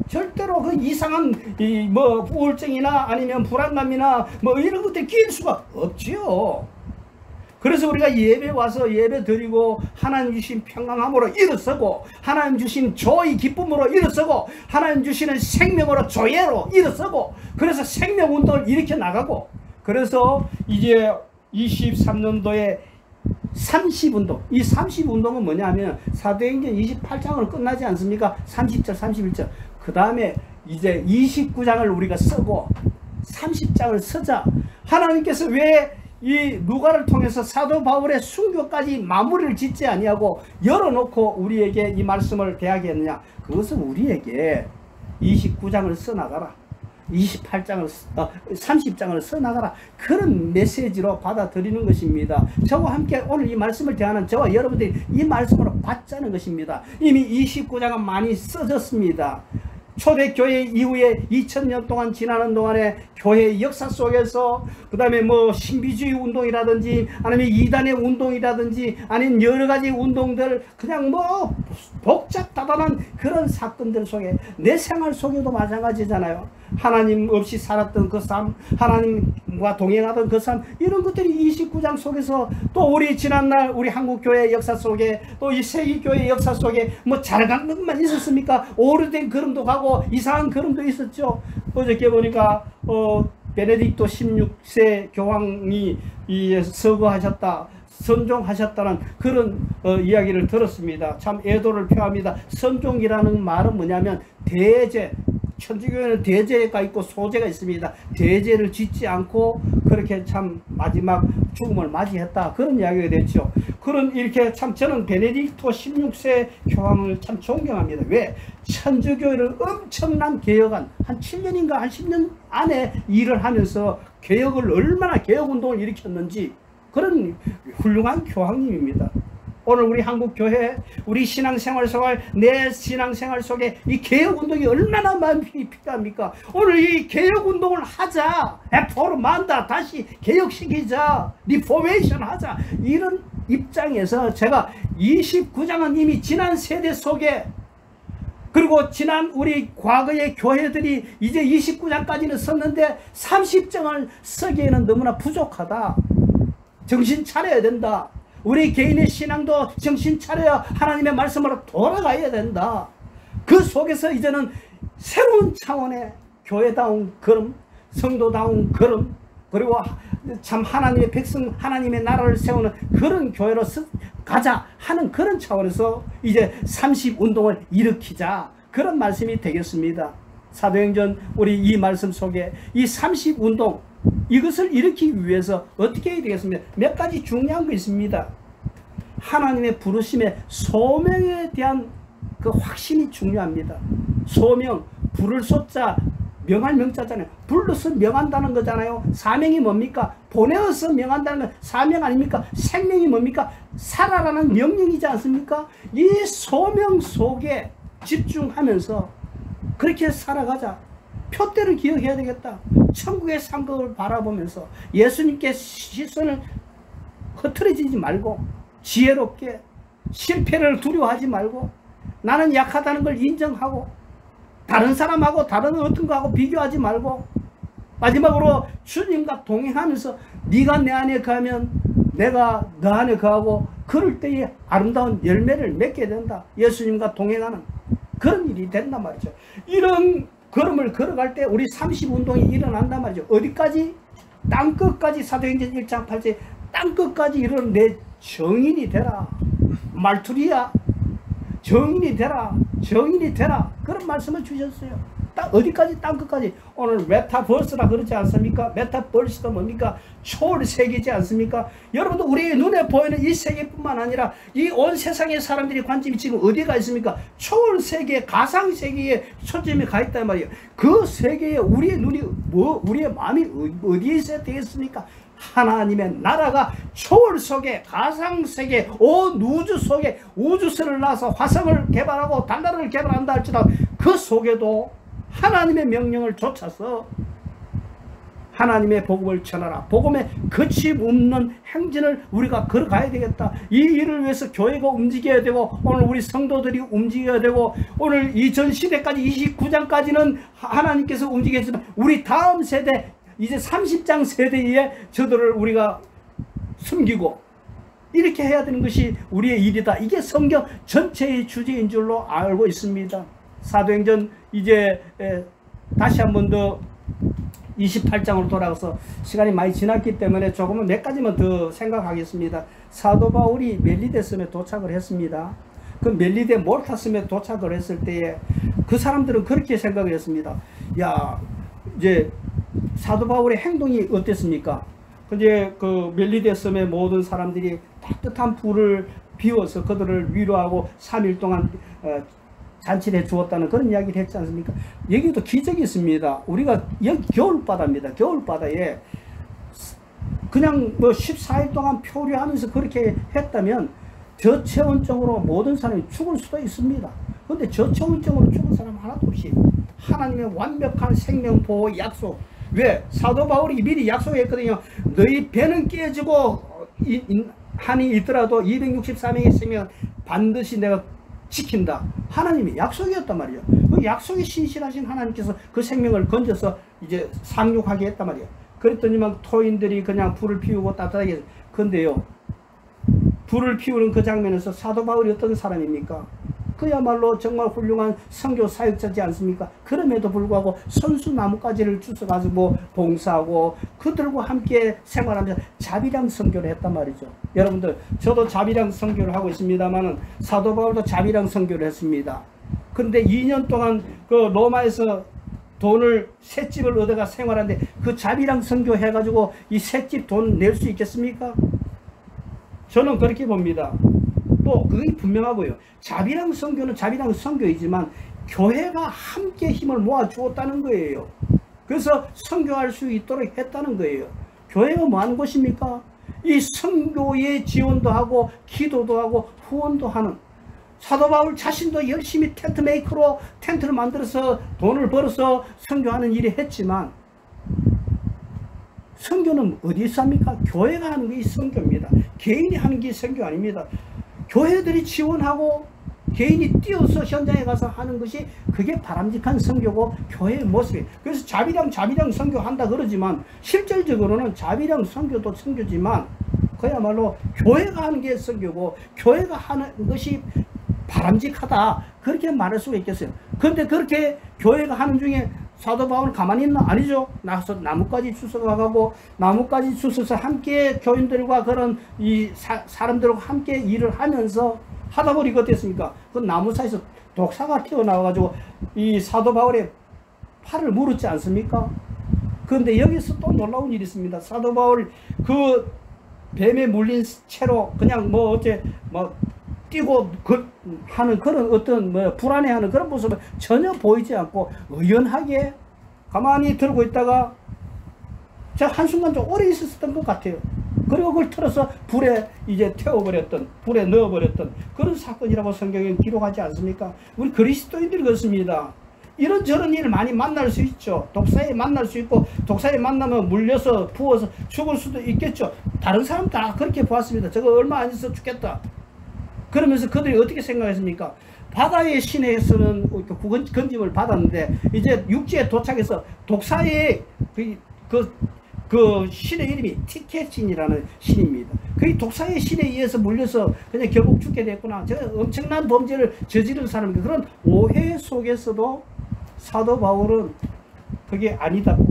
S1: 절대로 그 이상한 뭐 우울증이나 아니면 불안감이나 뭐 이런 것들이 끼일 수가 없지요. 그래서 우리가 예배 와서 예배 드리고 하나님 주신 평강함으로 일어서고 하나님 주신 조의 기쁨으로 일어서고 하나님 주시는 생명으로 조예로 일어서고 그래서 생명운동을 일으켜 나가고, 그래서 이제 23년도에 30운동, 이 30운동은 뭐냐 하면 사도행전 28장으로 끝나지 않습니까? 30절 31절 그 다음에 이제 29장을 우리가 쓰고 30장을 쓰자. 하나님께서 왜 이 누가를 통해서 사도 바울의 순교까지 마무리를 짓지 아니하고 열어놓고 우리에게 이 말씀을 대하게 했느냐? 그것은 우리에게 29장을 써나가라, 28장을 30장을 써나가라, 그런 메시지로 받아들이는 것입니다. 저와 함께 오늘 이 말씀을 대하는 저와 여러분들이 이 말씀으로 받자는 것입니다. 이미 29장은 많이 써졌습니다. 초대교회 이후에 2000년 동안 지나는 동안에 교회의 역사 속에서 그 다음에 뭐 신비주의 운동이라든지 아니면 이단의 운동이라든지 아니면 여러가지 운동들, 그냥 뭐 복잡다단한 그런 사건들 속에 내 생활 속에도 마찬가지잖아요. 하나님 없이 살았던 그 삶, 하나님과 동행하던 그 삶, 이런 것들이 29장 속에서 또 우리 지난날 우리 한국교회 역사 속에 또 이 세계교회 역사 속에 뭐 잘 간 것만 있었습니까? 오래된 걸음도 가고 이상한 걸음도 있었죠. 어저께 보니까 베네딕토 16세 교황이 서거하셨다, 선종하셨다는 그런 이야기를 들었습니다. 참 애도를 표합니다. 선종이라는 말은 뭐냐면 대제, 천주교회는 대제가 있고 소제가 있습니다. 대제를 짓지 않고 그렇게 참 마지막 죽음을 맞이했다, 그런 이야기가 됐죠. 그런 이렇게 참 저는 베네딕토 16세 교황을 참 존경합니다. 왜? 천주교회를 엄청난 개혁한 한 7년인가 한 10년 안에 일을 하면서 개혁을 얼마나 개혁운동을 일으켰는지 그런 훌륭한 교황님입니다. 오늘 우리 한국교회, 우리 신앙생활 속에, 내 신앙생활 속에 이 개혁운동이 얼마나 많이 필요합니까? 오늘 이 개혁운동을 하자, 레포르만다, 다시 개혁시키자, 리포메이션 하자, 이런 입장에서 제가 29장은 이미 지난 세대 속에, 그리고 지난 우리 과거의 교회들이 이제 29장까지는 썼는데 30장을 쓰기에는 너무나 부족하다. 정신 차려야 된다. 우리 개인의 신앙도 정신 차려야 하나님의 말씀으로 돌아가야 된다. 그 속에서 이제는 새로운 차원의 교회다운 걸음, 성도다운 걸음, 그리고 참 하나님의 백성, 하나님의 나라를 세우는 그런 교회로 가자 하는 그런 차원에서 이제 30운동을 일으키자, 그런 말씀이 되겠습니다. 사도행전 우리 이 말씀 속에 이 30운동, 이것을 일으키기 위해서 어떻게 해야 되겠습니까? 몇 가지 중요한 거 있습니다. 하나님의 부르심의 소명에 대한 그 확신이 중요합니다. 소명, 부를 쏘자, 명할 명자잖아요. 불러서 명한다는 거잖아요. 사명이 뭡니까? 보내어서 명한다는 건 사명 아닙니까? 생명이 뭡니까? 살아라는 명령이지 않습니까? 이 소명 속에 집중하면서 그렇게 살아가자. 표대를 기억해야 되겠다. 천국의 상급을 바라보면서 예수님께 시선을 흐트러지지 말고 지혜롭게, 실패를 두려워하지 말고 나는 약하다는 걸 인정하고 다른 사람하고 다른 어떤 거하고 비교하지 말고 마지막으로 주님과 동행하면서 네가 내 안에 거하면 내가 너 안에 거하고 그럴 때에 아름다운 열매를 맺게 된다. 예수님과 동행하는 그런 일이 된단 말이죠. 이런 걸음을 걸어갈 때 우리 30운동이 일어난단 말이죠. 어디까지? 땅끝까지. 사도행전 1장 8절 땅끝까지 이르는 내 정인이 되라. 말투리야. 정인이 되라. 정인이 되라. 그런 말씀을 주셨어요. 어디까지? 땅끝까지. 오늘 메타버스라 그러지 않습니까? 메타버스가 뭡니까? 초월 세계지 않습니까? 여러분들 우리의 눈에 보이는 이 세계뿐만 아니라 이 온 세상의 사람들이 관심이 지금 어디가 있습니까? 초월 세계, 가상 세계에 초점이 가 있단 말이에요. 그 세계에 우리의 눈이 우리의 마음이 어디에 있어야 되겠습니까? 하나님의 나라가 초월 속에, 가상 세계, 온 우주 속에 우주선을 놔서 화성을 개발하고 달나라를 개발한다 할지라도 그 속에도 하나님의 명령을 쫓아서 하나님의 복음을 전하라. 복음에 거침없는 행진을 우리가 걸어가야 되겠다. 이 일을 위해서 교회가 움직여야 되고 오늘 우리 성도들이 움직여야 되고 오늘 이전 시대까지 29장까지는 하나님께서 움직였지만 우리 다음 세대 이제 30장 세대에 저들을 우리가 숨기고 이렇게 해야 되는 것이 우리의 일이다. 이게 성경 전체의 주제인 줄로 알고 있습니다. 사도행전 이제 다시 한 번 더 28장으로 돌아가서 시간이 많이 지났기 때문에 조금은 몇 가지만 더 생각하겠습니다. 사도 바울이 멜리데 섬에 도착을 했습니다. 그 멜리데 몰타 섬에 도착을 했을 때에 그 사람들은 그렇게 생각을 했습니다. 야, 이제 사도 바울의 행동이 어땠습니까? 이제 그 멜리데 섬의 모든 사람들이 따뜻한 불을 비워서 그들을 위로하고 3일 동안 잔치를 해 주었다는 그런 이야기를 했지 않습니까? 여기도 기적이 있습니다. 우리가 여기 겨울바다입니다. 겨울바다에 그냥 뭐 14일 동안 표류하면서 그렇게 했다면 저체온증으로 모든 사람이 죽을 수도 있습니다. 그런데 저체온증으로 죽은 사람 하나도 없이 하나님의 완벽한 생명보호 약속. 왜? 사도 바울이 미리 약속했거든요. 너희 배는 깨지고 한이 있더라도 264명이 있으면 반드시 내가 지킨다. 하나님의 약속이었단 말이에요. 그 약속에 신실하신 하나님께서 그 생명을 건져서 이제 상륙하게 했단 말이에요. 그랬더니만 토인들이 그냥 불을 피우고 따뜻하게. 근데요, 불을 피우는 그 장면에서 사도 바울이 어떤 사람입니까? 그야말로 정말 훌륭한 선교 사역자지 않습니까? 그럼에도 불구하고 선수 나뭇가지를 주워가지고 봉사하고 그들과 함께 생활하면서 자비랑 선교를 했단 말이죠. 여러분들, 저도 자비랑 선교를 하고 있습니다만은 사도 바울도 자비랑 선교를 했습니다. 그런데 2년 동안 그 로마에서 돈을 셋집을 얻어가 생활하는데 그 자비랑 선교 해가지고 이 셋집 돈 낼 수 있겠습니까? 저는 그렇게 봅니다. 또 그게 분명하고요. 자비랑 선교는 자비랑 선교이지만 교회가 함께 힘을 모아 주었다는 거예요. 그래서 선교할 수 있도록 했다는 거예요. 교회가 뭐 하는 곳입니까? 이 선교에 지원도 하고 기도도 하고 후원도 하는, 사도 바울 자신도 열심히 텐트 메이커로 텐트를 만들어서 돈을 벌어서 선교하는 일을 했지만 선교는 어디서 합니까? 교회가 하는 게 선교입니다. 개인이 하는 게 선교 아닙니다. 교회들이 지원하고 개인이 뛰어서 현장에 가서 하는 것이 그게 바람직한 선교고 교회의 모습이에요. 그래서 자비랑 선교한다 그러지만 실질적으로는 자비랑 선교도 선교지만 그야말로 교회가 하는 게 선교고 교회가 하는 것이 바람직하다 그렇게 말할 수가 있겠어요. 그런데 그렇게 교회가 하는 중에 사도 바울은 가만히 있나? 아니죠. 나가서 나뭇가지 주워가고 나뭇가지 주워서 함께 교인들과 그런 이 사람들과 함께 일을 하면서 하다 보니까 어땠습니까? 그 나무 사이에서 독사가 튀어나와가지고 이 사도 바울의 팔을 물었지 않습니까? 그런데 여기서 또 놀라운 일이 있습니다. 사도 바울 그 뱀에 물린 채로 그냥 뭐 어째 뭐 뛰고 하는 그런 어떤 뭐 불안해하는 그런 모습을 전혀 보이지 않고 의연하게 가만히 들고 있다가 제가 한순간 좀 오래 있었던 것 같아요. 그리고 그걸 틀어서 불에 이제 태워버렸던, 불에 넣어버렸던 그런 사건이라고 성경에 기록하지 않습니까? 우리 그리스도인들이 그렇습니다. 이런저런 일을 많이 만날 수 있죠. 독사에 만날 수 있고 독사에 만나면 물려서 부어서 죽을 수도 있겠죠. 다른 사람 다 그렇게 보았습니다. 저거 얼마 안 있어 죽겠다. 그러면서 그들이 어떻게 생각했습니까? 바다의 신에서는 건짐을 받았는데 이제 육지에 도착해서 독사의 그 그 신의 이름이 티켓신이라는 신입니다. 그 독사의 신에 의해서 물려서 그냥 결국 죽게 됐구나. 제가 엄청난 범죄를 저지른 사람입니다. 그런 오해 속에서도 사도 바울은 그게 아니다고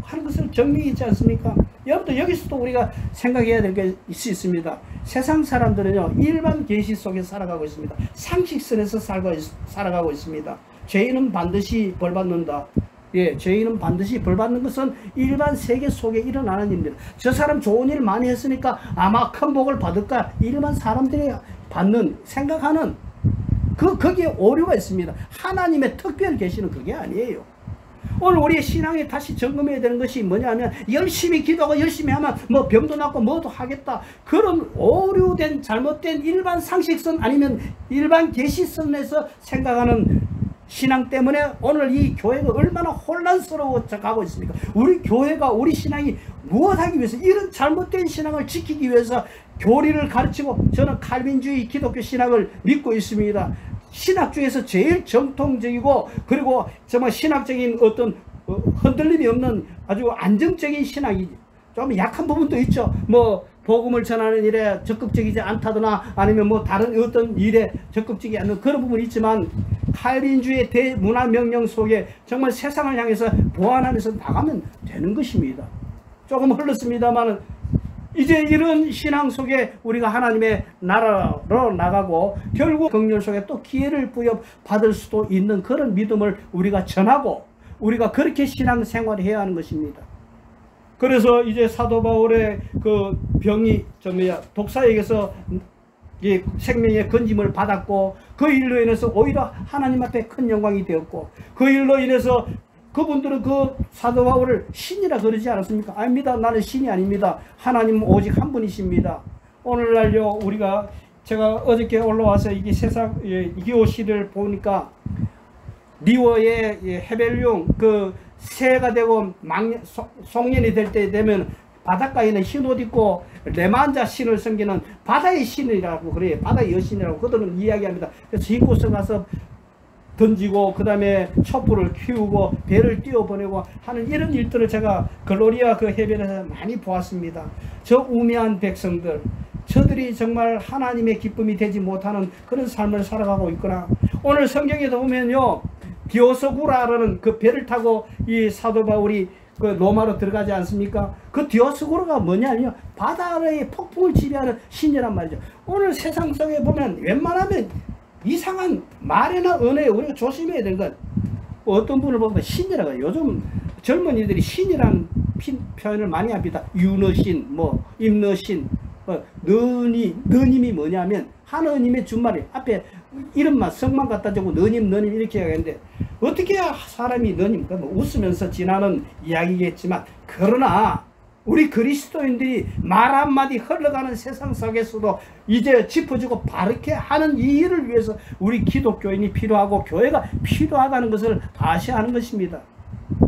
S1: 하는 것을 증명이 있지 않습니까? 여러분들 여기서도 우리가 생각해야 될 게 있습니다. 세상 사람들은요 일반 계시 속에 살아가고 있습니다. 상식선에서 살아가고 있습니다. 죄인은 반드시 벌받는다. 예, 죄인은 반드시 벌받는 것은 일반 세계 속에 일어나는 일입니다. 저 사람 좋은 일 많이 했으니까 아마 큰 복을 받을까? 일반 사람들이 받는 생각하는 거기에 오류가 있습니다. 하나님의 특별 계시는 그게 아니에요. 오늘 우리의 신앙에 다시 점검해야 되는 것이 뭐냐면 열심히 기도하고 열심히 하면 뭐 병도 낫고 뭐도 하겠다. 그런 오류된 잘못된 일반 상식선 아니면 일반 계시선에서 생각하는 신앙 때문에 오늘 이 교회가 얼마나 혼란스러워 가고 있습니까? 우리 교회가 우리 신앙이 무엇하기 위해서 이런 잘못된 신앙을 지키기 위해서 교리를 가르치고 저는 칼빈주의 기독교 신학을 믿고 있습니다. 신학 중에서 제일 정통적이고 그리고 정말 신학적인 어떤 흔들림이 없는 아주 안정적인 신학이지. 좀 약한 부분도 있죠. 뭐 복음을 전하는 일에 적극적이지 않다거나 아니면 뭐 다른 어떤 일에 적극적이지 않는 그런 부분이 있지만 칼빈주의 대문화 명령 속에 정말 세상을 향해서 보완하면서 나가면 되는 것입니다. 조금 흘렀습니다만 이제 이런 신앙 속에 우리가 하나님의 나라로 나가고 결국 긍휼 속에 또 기회를 부여받을 수도 있는 그런 믿음을 우리가 전하고 우리가 그렇게 신앙 생활을 해야 하는 것입니다. 그래서 이제 사도 바울의 그 병이 독사에게서 이 생명의 건짐을 받았고 그 일로 인해서 오히려 하나님 앞에 큰 영광이 되었고 그 일로 인해서 그분들은 그 사도 바울을 신이라 그러지 않았습니까? 아닙니다. 나는 신이 아닙니다. 하나님은 오직 한 분이십니다. 오늘날요 제가 어저께 올라와서 이게 세상 이기오시를 보니까 리워의 헤벨륨 그 새해가 되고 송년이 될 때 되면 바닷가에는 흰 옷 입고 레만자 신을 섬기는 바다의 신이라고 그래요. 바다의 여신이라고 그들은 이야기합니다. 그래서 이곳에 가서 던지고 그 다음에 촛불을 키우고 배를 띄워보내고 하는 이런 일들을 제가 글로리아 그 해변에서 많이 보았습니다. 저 우매한 백성들 저들이 정말 하나님의 기쁨이 되지 못하는 그런 삶을 살아가고 있구나. 오늘 성경에도 보면요 디오스구라라는 그 배를 타고 이 사도 바울이 그 로마로 들어가지 않습니까? 그 디오스구라가 뭐냐면요 바다의 폭풍을 지배하는 신이란 말이죠. 오늘 세상 속에 보면 웬만하면 이상한 말이나 언어에 우리가 조심해야 되는 건 어떤 분을 보면 신이라고 해요. 요즘 젊은이들이 신이라는 표현을 많이 합니다. 유너신, 뭐 임너신, 너님이 뭐냐면 하느님의 준말이 앞에 이름만 성만 갖다 주고 너님 이렇게 하겠는데 어떻게 사람이 너님 뭐 웃으면서 지나는 이야기겠지만 그러나 우리 그리스도인들이 말 한마디 흘러가는 세상 속에서도 이제 짚어주고 바르게 하는 이 일을 위해서 우리 기독교인이 필요하고 교회가 필요하다는 것을 아셔야 하는 것입니다.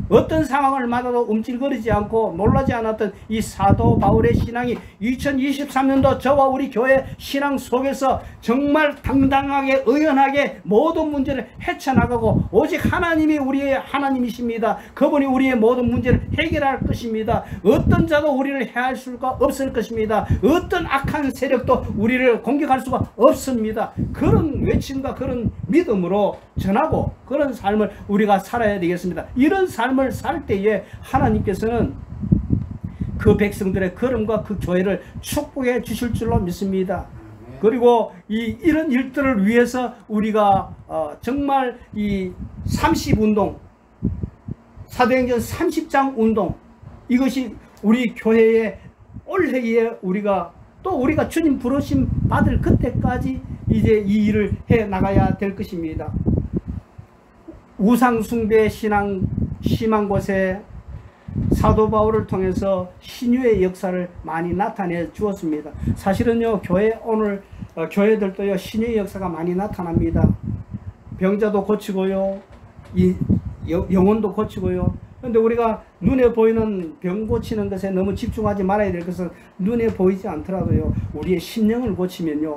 S1: 어떤 상황을 맞아도 움찔거리지 않고 놀라지 않았던 이 사도 바울의 신앙이 2023년도 저와 우리 교회 신앙 속에서 정말 당당하게 의연하게 모든 문제를 헤쳐나가고 오직 하나님이 우리의 하나님이십니다. 그분이 우리의 모든 문제를 해결할 것입니다. 어떤 자도 우리를 해할 수가 없을 것입니다. 어떤 악한 세력도 우리를 공격할 수가 없습니다. 그런 외침과 그런 믿음으로 전하고 그런 삶을 우리가 살아야 되겠습니다. 이런 삶을 살 때에 하나님께서는 그 백성들의 걸음과 그 교회를 축복해 주실 줄로 믿습니다. 그리고 이런 일들을 위해서 우리가 정말 이 30운동 사도행전 30장 운동 이것이 우리 교회의 올해에 우리가 주님 부르심 받을 그때까지 이제 이 일을 해 나가야 될 것입니다. 우상숭배 신앙 심한 곳에 사도 바울을 통해서 신유의 역사를 많이 나타내 주었습니다. 사실은요 오늘 교회들도요 신유의 역사가 많이 나타납니다. 병자도 고치고요 영혼도 고치고요. 그런데 우리가 눈에 보이는 병 고치는 것에 너무 집중하지 말아야 될 것은 눈에 보이지 않더라도요 우리의 심령을 고치면요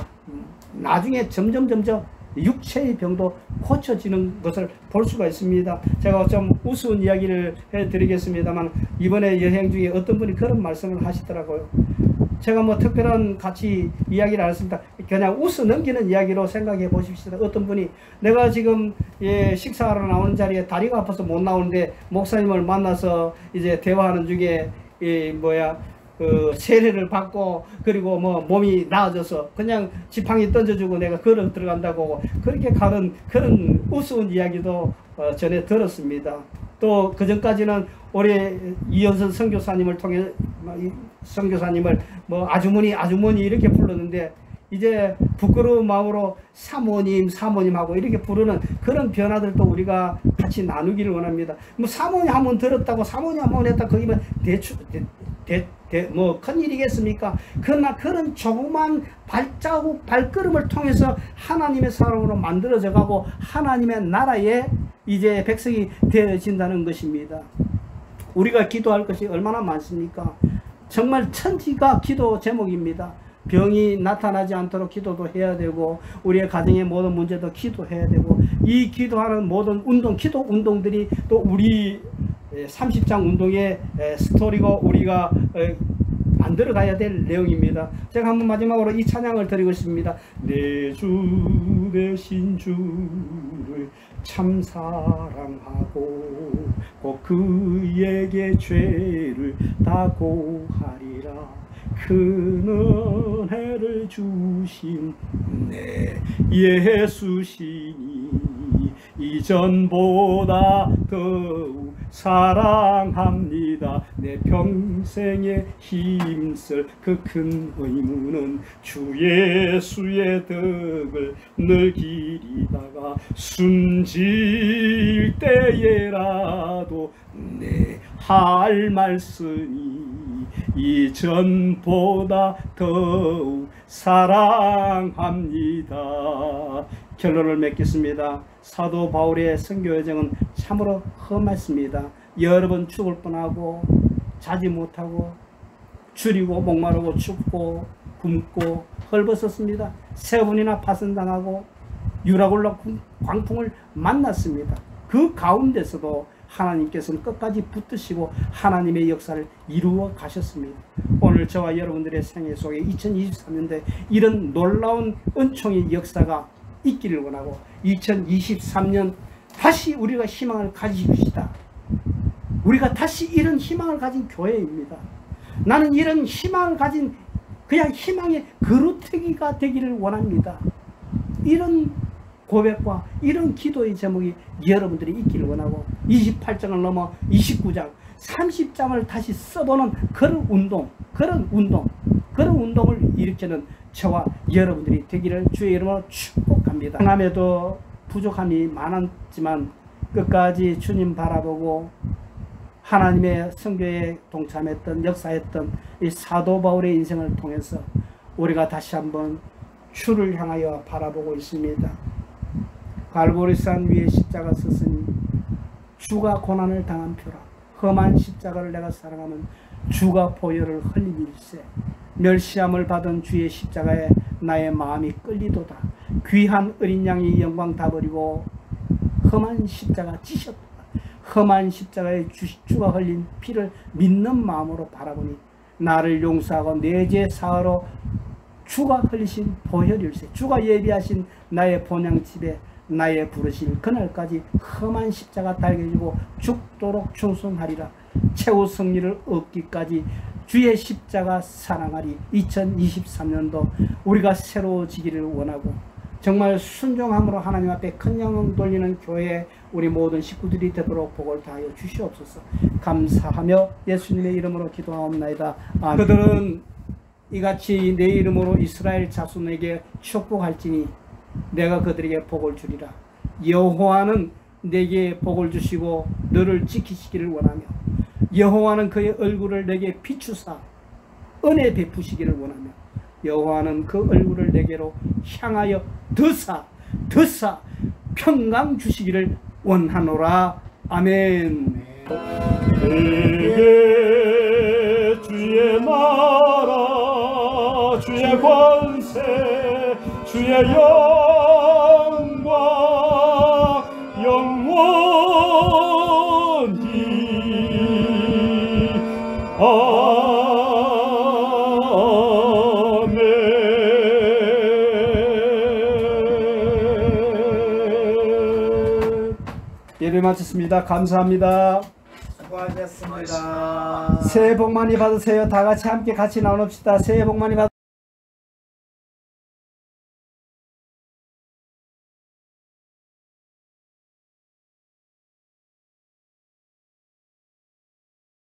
S1: 나중에 점점 육체의 병도 고쳐지는 것을 볼 수가 있습니다. 제가 좀 우스운 이야기를 해드리겠습니다만 이번에 여행 중에 어떤 분이 그런 말씀을 하시더라고요. 제가 뭐 특별한 같이 이야기를 안 했습니다. 그냥 웃어 넘기는 이야기로 생각해 보십시오. 어떤 분이 내가 지금 식사하러 나오는 자리에 다리가 아파서 못 나오는데 목사님을 만나서 이제 대화하는 중에 세례를 받고 그리고 뭐 몸이 나아져서 그냥 지팡이 던져주고 내가 걸어 들어간다고 그렇게 가는 그런 우스운 이야기도 전에 들었습니다. 또 그전까지는 올해 이현선 선교사님을 통해 선교사님을 뭐 아주머니 이렇게 불렀는데 이제 부끄러운 마음으로 사모님 하고 이렇게 부르는 그런 변화들도 우리가 같이 나누기를 원합니다. 뭐 사모님 한번 들었다고 사모님 한번 했다 거기면 뭐 큰일이겠습니까? 그러나 그런 조그만 발걸음을 통해서 하나님의 사람으로 만들어져 가고 하나님의 나라의 이제 백성이 되어진다는 것입니다. 우리가 기도할 것이 얼마나 많습니까? 정말 천지가 기도 제목입니다. 병이 나타나지 않도록 기도도 해야 되고 우리의 가정의 모든 문제도 기도해야 되고 이 기도하는 모든 기도 운동들이 또 우리 30장 운동의 스토리고 우리가 만들어 가야 될 내용입니다. 제가 한번 마지막으로 이 찬양을 드리고 싶습니다. 내 주 되신 주를 참 사랑하고 꼭 그에게 죄를 다 고하리라. 큰 은혜를 주신 내 예수시니 이전보다 더욱 사랑합니다. 내 평생에 힘쓸 그 큰 의무는 주 예수의 덕을 늘 기리다가 숨질 때에라도 내 할 말씀이 이전보다 더욱 사랑합니다. 결론을 맺겠습니다. 사도 바울의 선교 여정은 참으로 험했습니다. 여러 번 죽을 뻔하고 자지 못하고 줄이고 목마르고 춥고 굶고 헐벗었습니다. 3번이나 파선당하고 유라굴라 광풍을 만났습니다. 그 가운데서도 하나님께서는 끝까지 붙드시고 하나님의 역사를 이루어 가셨습니다. 오늘 저와 여러분들의 생애 속에 2023년도에 이런 놀라운 은총의 역사가 있기를 원하고 2023년 다시 우리가 희망을 가지십시다. 우리가 다시 이런 희망을 가진 교회입니다. 나는 이런 희망을 가진 그냥 희망의 그루터기가 되기를 원합니다. 이런 고백과 이런 기도의 제목이 여러분들이 있기를 원하고 28장을 넘어 29장 30장을 다시 써보는 그런 운동을 일으키는 저와 여러분들이 되기를 주의 이름으로 축복합니다. 행함에도 부족함이 많았지만 끝까지 주님 바라보고 하나님의 선교에 동참했던 역사했던 이 사도 바울의 인생을 통해서 우리가 다시 한번 주를 향하여 바라보고 있습니다. 갈보리산 위에 십자가 섰으니 주가 고난을 당한 표라. 험한 십자가를 내가 사랑하면 주가 보혈을 흘리밀세. 멸시함을 받은 주의 십자가에 나의 마음이 끌리도다. 귀한 어린 양이 영광 다 버리고 험한 십자가 지셨다. 험한 십자가에 주가 흘린 피를 믿는 마음으로 바라보니 나를 용서하고 내 죄 사하러 주가 흘리신 보혈일세. 주가 예비하신 나의 본향집에 나의 부르실 그날까지 험한 십자가 달겨지고 죽도록 충성하리라. 최후 승리를 얻기까지 주의 십자가 사랑하리. 2023년도 우리가 새로워지기를 원하고 정말 순종함으로 하나님 앞에 큰 영광 돌리는 교회 우리 모든 식구들이 되도록 복을 다하여 주시옵소서. 감사하며 예수님의 이름으로 기도하옵나이다. 아멘. 그들은 이같이 내 이름으로 이스라엘 자손에게 축복할지니 내가 그들에게 복을 주리라. 여호와는 내게 복을 주시고 너를 지키시기를 원하며 여호와는 그의 얼굴을 내게 비추사 은혜 베푸시기를 원하며 여호와는 그 얼굴을 내게로 향하여 더사 평강 주시기를 원하노라. 아멘.
S2: 내게 주의 나라 주의 권세 주의 영광
S1: 예배 마쳤습니다. 감사합니다.
S3: 수고하셨습니다.
S1: 새해 복 많이 받으세요. 다 같이 함께 같이 나눕시다. 새해 복 많이 받